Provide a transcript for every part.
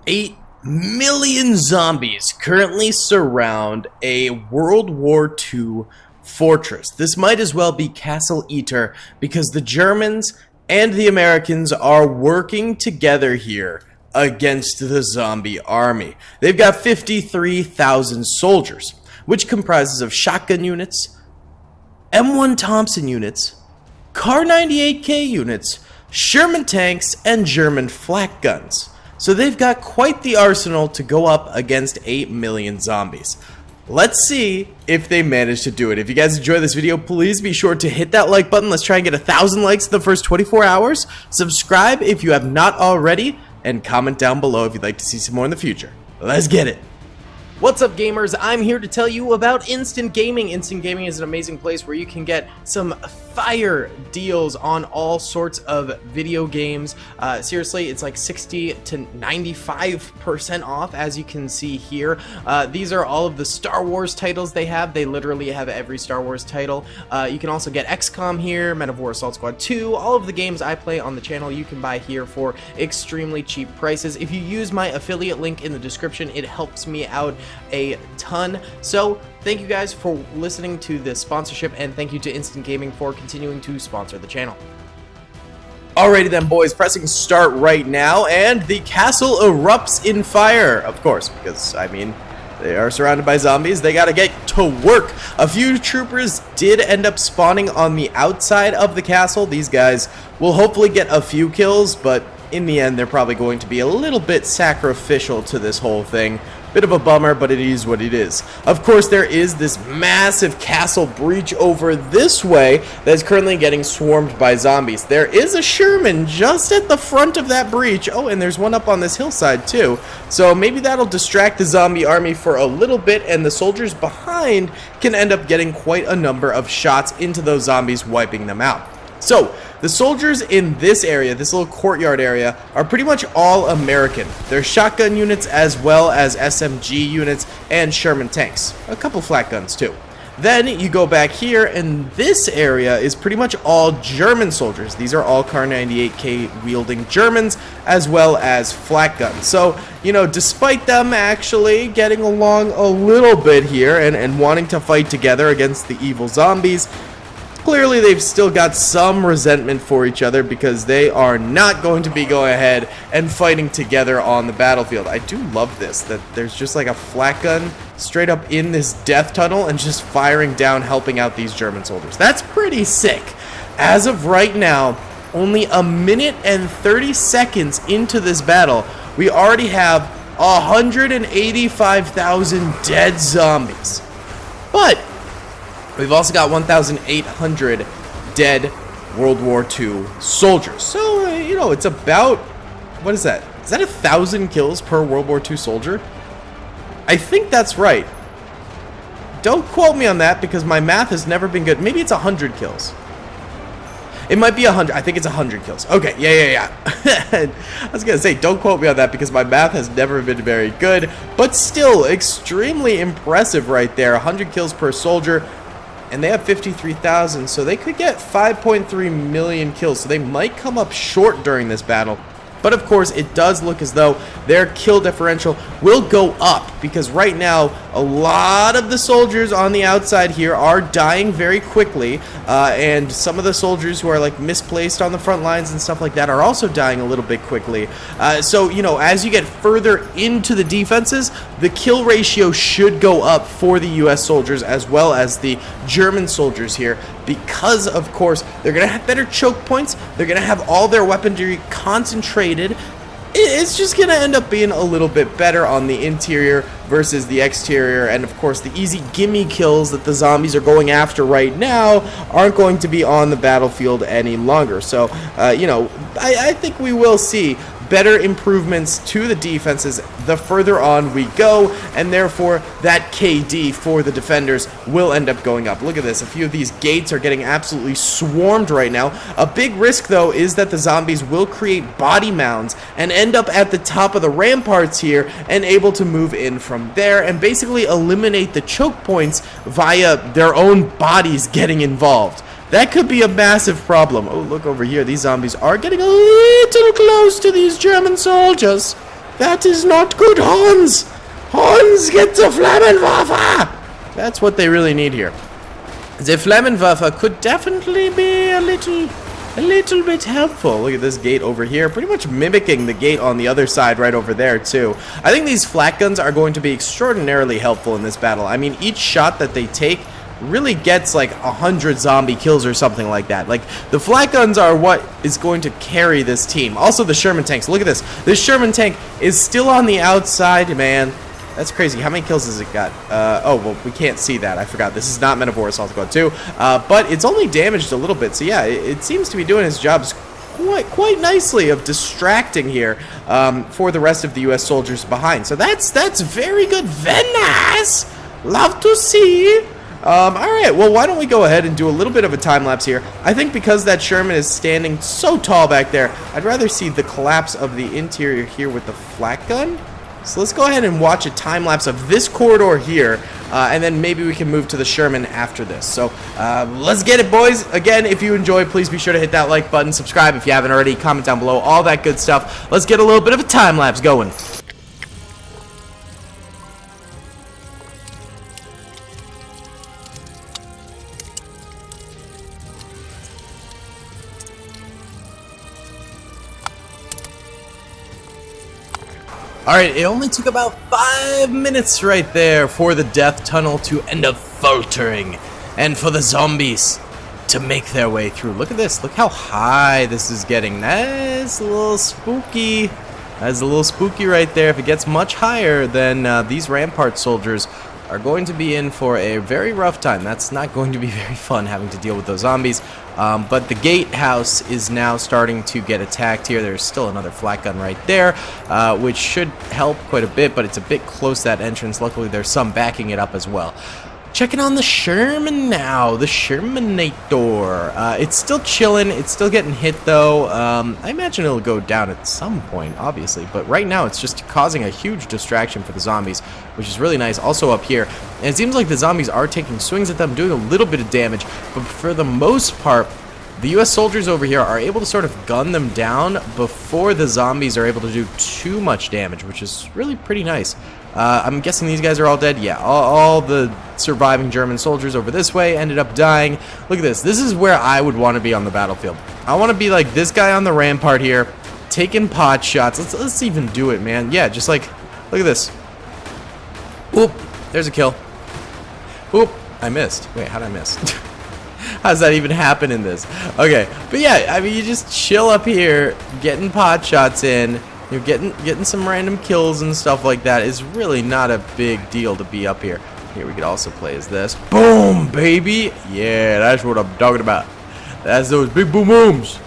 8 million zombies currently surround a World War II fortress. This might as well be Castle Eater because the Germans and the Americans are working together here against the zombie army. They've got 53,000 soldiers, which comprises of shotgun units, M1 Thompson units, Kar 98K units, Sherman tanks, and German flak guns. So they've got quite the arsenal to go up against 8 million zombies. Let's see if they manage to do it. If you guys enjoyed this video, please be sure to hit that like button. Let's try and get 1,000 likes in the first 24 hours. Subscribe if you have not already, and comment down below if you'd like to see some more in the future. Let's get it. What's up, gamers? I'm here to tell you about Instant Gaming. Instant Gaming is an amazing place where you can get some fire deals on all sorts of video games. Seriously, it's like 60 to 95% off, as you can see here. These are all of the Star Wars titles they have. They literally have every Star Wars title. You can also get XCOM here, Men of War Assault Squad 2. All of the games I play on the channel you can buy here for extremely cheap prices. If you use my affiliate link in the description, it helps me out a ton. So thank you guys for listening to this sponsorship, and thank you to Instant Gaming for continuing to sponsor the channel. Alrighty then, boys, pressing start right now, and the castle erupts in fire, of course, because I mean they are surrounded by zombies. They gotta get to work. A few troopers did end up spawning on the outside of the castle. These guys will hopefully get a few kills, but in the end they're probably going to be a little bit sacrificial to this whole thing. Bit of a bummer, but it is what it is. Of course, there is this massive castle breach over this way that is currently getting swarmed by zombies. There is a Sherman just at the front of that breach. Oh, and there's one up on this hillside too. So maybe that'll distract the zombie army for a little bit, and the soldiers behind can end up getting quite a number of shots into those zombies, wiping them out. So, the soldiers in this area, this little courtyard area, are pretty much all American. They're shotgun units as well as SMG units and Sherman tanks. A couple flak guns too. Then you go back here, and this area is pretty much all German soldiers. These are all Kar 98K wielding Germans as well as flak guns. So, you know, despite them actually getting along a little bit here and wanting to fight together against the evil zombies, clearly they've still got some resentment for each other because they are not going to be going ahead and fighting together on the battlefield. I do love this, that there's just like a flak gun straight up in this death tunnel and just firing down, helping out these German soldiers. That's pretty sick. As of right now, only a minute and 30 seconds into this battle, we already have 185,000 dead zombies. But we've also got 1,800 dead World War II soldiers. So, you know, it's about, what is that? Is that 1,000 kills per World War II soldier? I think that's right. Don't quote me on that because my math has never been good. Maybe it's 100 kills. It might be 100. I think it's 100 kills. Okay, yeah. I was going to say, don't quote me on that because my math has never been very good. But still, extremely impressive right there. 100 kills per soldier. And they have 53,000, so they could get 5.3 million kills. So they might come up short during this battle. But of course, it does look as though their kill differential will go up, because right now, a lot of the soldiers on the outside here are dying very quickly, and some of the soldiers who are like misplaced on the front lines and stuff like that are also dying a little bit quickly. So, you know, as you get further into the defenses, the kill ratio should go up for the US soldiers as well as the German soldiers here, because of course they're gonna have better choke points, they're gonna have all their weaponry concentrated. It's just gonna end up being a little bit better on the interior versus the exterior, and of course the easy gimme kills that the zombies are going after right now aren't going to be on the battlefield any longer. So you know, I think we will see better improvements to the defenses the further on we go, and therefore that KD for the defenders will end up going up. Look at this, a few of these gates are getting absolutely swarmed right now. A big risk though is that the zombies will create body mounds and end up at the top of the ramparts here and able to move in from there and basically eliminate the choke points via their own bodies getting involved. That could be a massive problem. Oh, look over here. These zombies are getting a little close to these German soldiers. That is not good, Hans! Hans, get the Flammenwerfer! That's what they really need here. The Flammenwerfer could definitely be a little bit helpful. Look at this gate over here, pretty much mimicking the gate on the other side right over there too. I think these flak guns are going to be extraordinarily helpful in this battle. I mean, each shot that they take really gets like 100 zombie kills or something like that. Like, the flak guns are what is going to carry this team. Also the Sherman tanks. Look at this. This Sherman tank is still on the outside, man. That's crazy. How many kills has it got? Oh, well, we can't see that. I forgot. This is not Men of War Assault Squad 2. But it's only damaged a little bit. So, yeah, it seems to be doing its jobs quite nicely of distracting here for the rest of the U.S. soldiers behind. So that's very good. Very nice. Love to see. Alright, well, why don't we go ahead and do a little bit of a time lapse here. I think because that Sherman is standing so tall back there, I'd rather see the collapse of the interior here with the flak gun. So let's go ahead and watch a time lapse of this corridor here, and then maybe we can move to the Sherman after this. So let's get it, boys. Again, if you enjoyed, please be sure to hit that like button, subscribe if you haven't already, comment down below, all that good stuff. Let's get a little bit of a time lapse going. Alright, it only took about 5 minutes right there for the death tunnel to end up faltering, and for the zombies to make their way through. Look at this. Look how high this is getting. That's a little spooky. That's a little spooky right there. If it gets much higher, then these rampart soldiers are going to be in for a very rough time. That's not going to be very fun having to deal with those zombies. But the gatehouse is now starting to get attacked here. There's still another flak gun right there, which should help quite a bit, but it's a bit close to that entrance. Luckily, there's some backing it up as well. Checking on the Sherman now, the Shermanator. It's still chilling. It's still getting hit, though. I imagine it'll go down at some point, obviously. But right now, it's just causing a huge distraction for the zombies, which is really nice. Also up here, and it seems like the zombies are taking swings at them, doing a little bit of damage. But for the most part, the U.S. soldiers over here are able to sort of gun them down before the zombies are able to do too much damage, which is really pretty nice. I'm guessing these guys are all dead. Yeah, all the surviving German soldiers over this way ended up dying. Look at this. This is where I would want to be on the battlefield. I want to be like this guy on the rampart here, taking pot shots. Let's even do it, man. Yeah, just like, look at this. Oop, there's a kill. Oop, I missed. Wait, how did I miss? How does that even happen in this? Okay, but yeah, I mean, you just chill up here, getting pot shots in. You're getting some random kills and stuff like that. Is really not a big deal to be up here. Here we could also play as this. Boom, baby. Yeah, that's what I'm talking about. That's those big boom booms.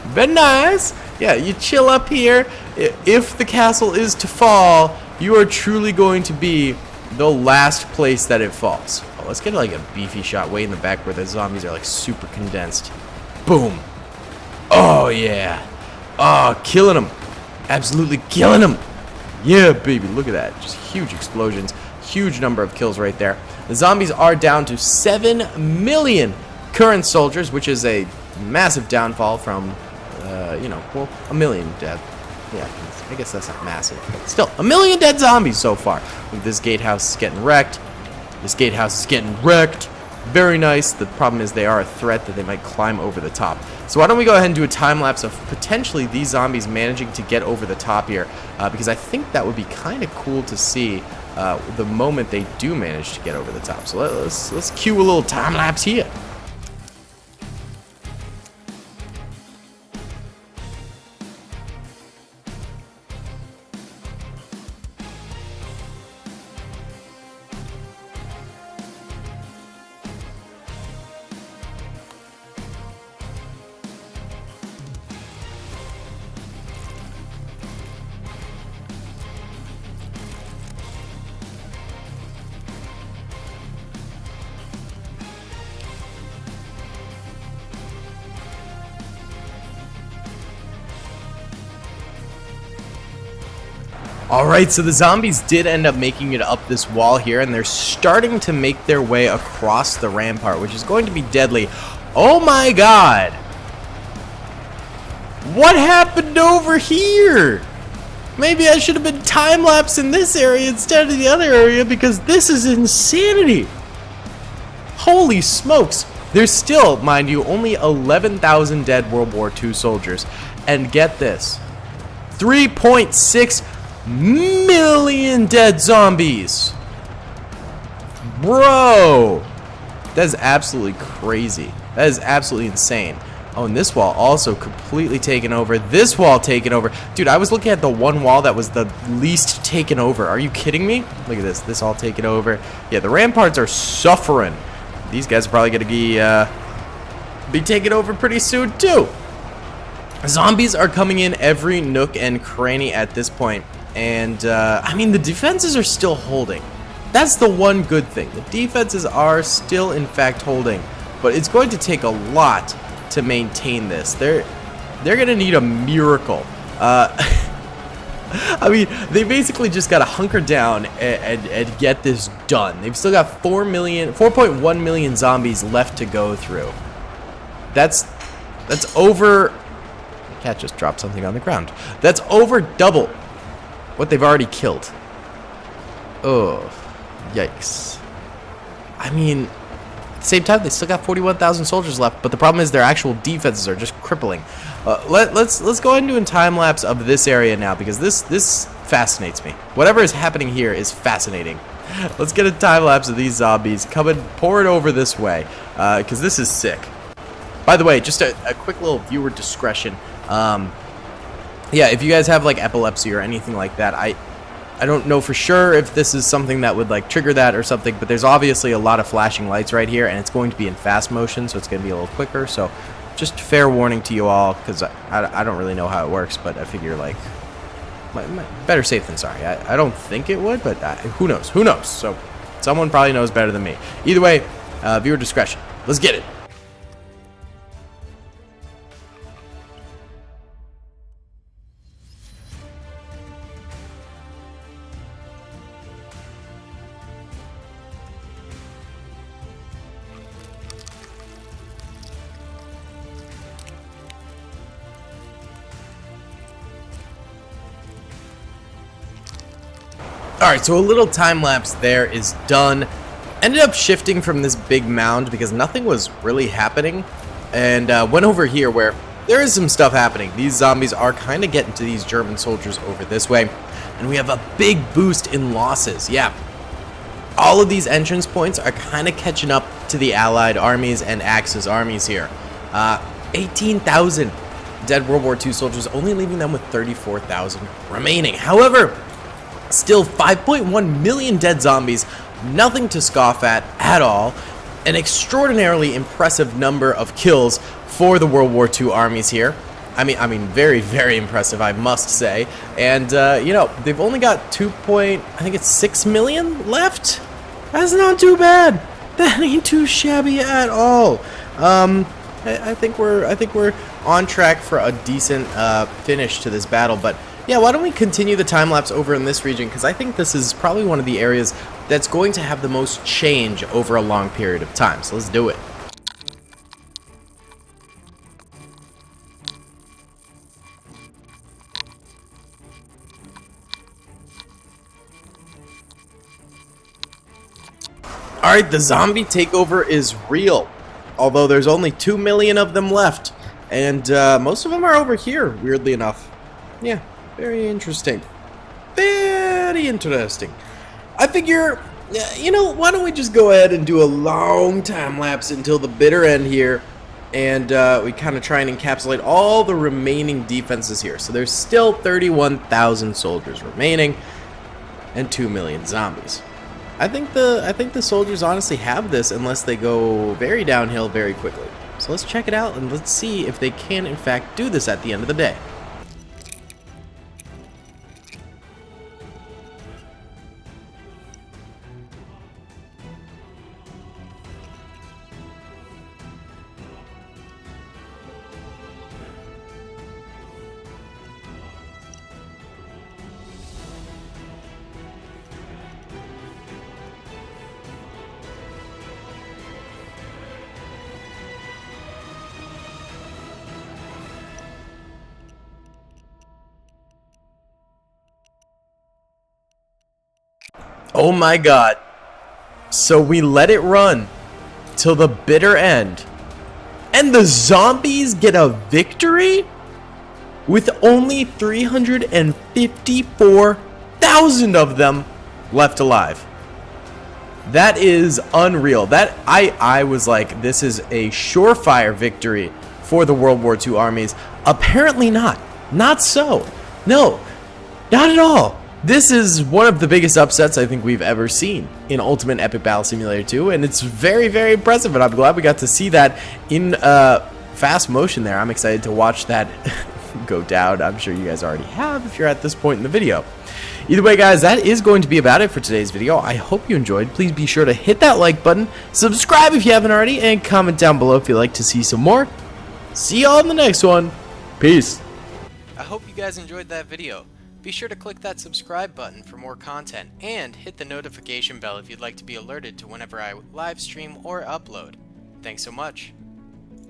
Very nice. Yeah, you chill up here. If the castle is to fall, you are truly going to be the last place that it falls. Oh, let's get like a beefy shot way in the back where the zombies are like super condensed. Boom. Oh, yeah. Oh, killing them. Absolutely killing them. Yeah, baby, look at that. Just huge explosions. Huge number of kills right there. The zombies are down to 7 million current soldiers, which is a massive downfall from, you know, well, 1 million dead. Yeah, I guess that's not massive. But still, 1 million dead zombies so far. Look, this gatehouse is getting wrecked. This gatehouse is getting wrecked. Very nice. The problem is they are a threat that they might climb over the top. So why don't we go ahead and do a time lapse of potentially these zombies managing to get over the top here, because I think that would be kind of cool to see the moment they do manage to get over the top. So let's cue a little time lapse here. Alright, so the zombies did end up making it up this wall here, and they're starting to make their way across the rampart, which is going to be deadly. Oh my god! What happened over here? Maybe I should have been time-lapse in this area instead of the other area because this is insanity. Holy smokes. There's still, mind you, only 11,000 dead World War II soldiers. And get this, 3.6 million dead zombies. Bro, that is absolutely crazy. That is absolutely insane. Oh, and this wall also completely taken over. This wall taken over. Dude, I was looking at the one wall that was the least taken over. Are you kidding me? Look at this. This all taken over. Yeah, the ramparts are suffering. These guys are probably going to be taken over pretty soon, too. Zombies are coming in every nook and cranny at this point. And, I mean, the defenses are still holding. That's the one good thing. The defenses are still, in fact, holding. But it's going to take a lot to maintain this. They're gonna need a miracle. I mean, they basically just gotta hunker down and get this done. They've still got 4.1 million zombies left to go through. That's over. The cat just dropped something on the ground. That's over double what they've already killed. Oh, yikes. I mean, at the same time, they still got 41,000 soldiers left, but the problem is their actual defenses are just crippling. Let's go ahead and do a time lapse of this area now because this fascinates me. Whatever is happening here is fascinating. Let's get a time lapse of these zombies coming, pour it over this way because this is sick. By the way, just a quick little viewer discretion. Yeah, if you guys have like epilepsy or anything like that, I don't know for sure if this is something that would like trigger that or something, but there's obviously a lot of flashing lights right here, and it's going to be in fast motion, so it's going to be a little quicker. So just fair warning to you all, because I don't really know how it works, but I figure like better safe than sorry. I don't think it would, but who knows? Who knows? So someone probably knows better than me. Either way, viewer discretion. Let's get it. Alright, so a little time lapse there is done. Ended up shifting from this big mound because nothing was really happening. And went over here where there is some stuff happening. These zombies are kind of getting to these German soldiers over this way. And we have a big boost in losses. Yeah. All of these entrance points are kind of catching up to the Allied armies and Axis armies here. 18,000 dead World War II soldiers, only leaving them with 34,000 remaining. However, still 5.1 million dead zombies, nothing to scoff at all. An extraordinarily impressive number of kills for the World War II armies here. I mean, very, very impressive, I must say. And you know, they've only got 6 million left. That's not too bad. That ain't too shabby at all. I think we're on track for a decent finish to this battle, but. Yeah, why don't we continue the time-lapse over in this region, because I think this is probably one of the areas that's going to have the most change over a long period of time, so let's do it. Alright, the zombie takeover is real, although there's only 2 million of them left, and most of them are over here, weirdly enough. Yeah. Very interesting. Very interesting. I figure, you know, why don't we just go ahead and do a long time lapse until the bitter end here, and we kind of try and encapsulate all the remaining defenses here. So there's still 31,000 soldiers remaining, and 2 million zombies. I think the soldiers honestly have this unless they go very downhill very quickly. So let's check it out and let's see if they can in fact do this at the end of the day. Oh my god. So we let it run till the bitter end. And the zombies get a victory? With only 354,000 of them left alive. That is unreal. That I was like, this is a surefire victory for the World War II armies. Apparently not. Not so. No, not at all. This is one of the biggest upsets I think we've ever seen in Ultimate Epic Battle Simulator 2, and it's very, very impressive, and I'm glad we got to see that in fast motion there. I'm excited to watch that go down. I'm sure you guys already have if you're at this point in the video. Either way, guys, that is going to be about it for today's video. I hope you enjoyed. Please be sure to hit that like button, subscribe if you haven't already, and comment down below if you'd like to see some more. See y'all in the next one. Peace. I hope you guys enjoyed that video. Be sure to click that subscribe button for more content, and hit the notification bell if you'd like to be alerted to whenever I live stream or upload. Thanks so much.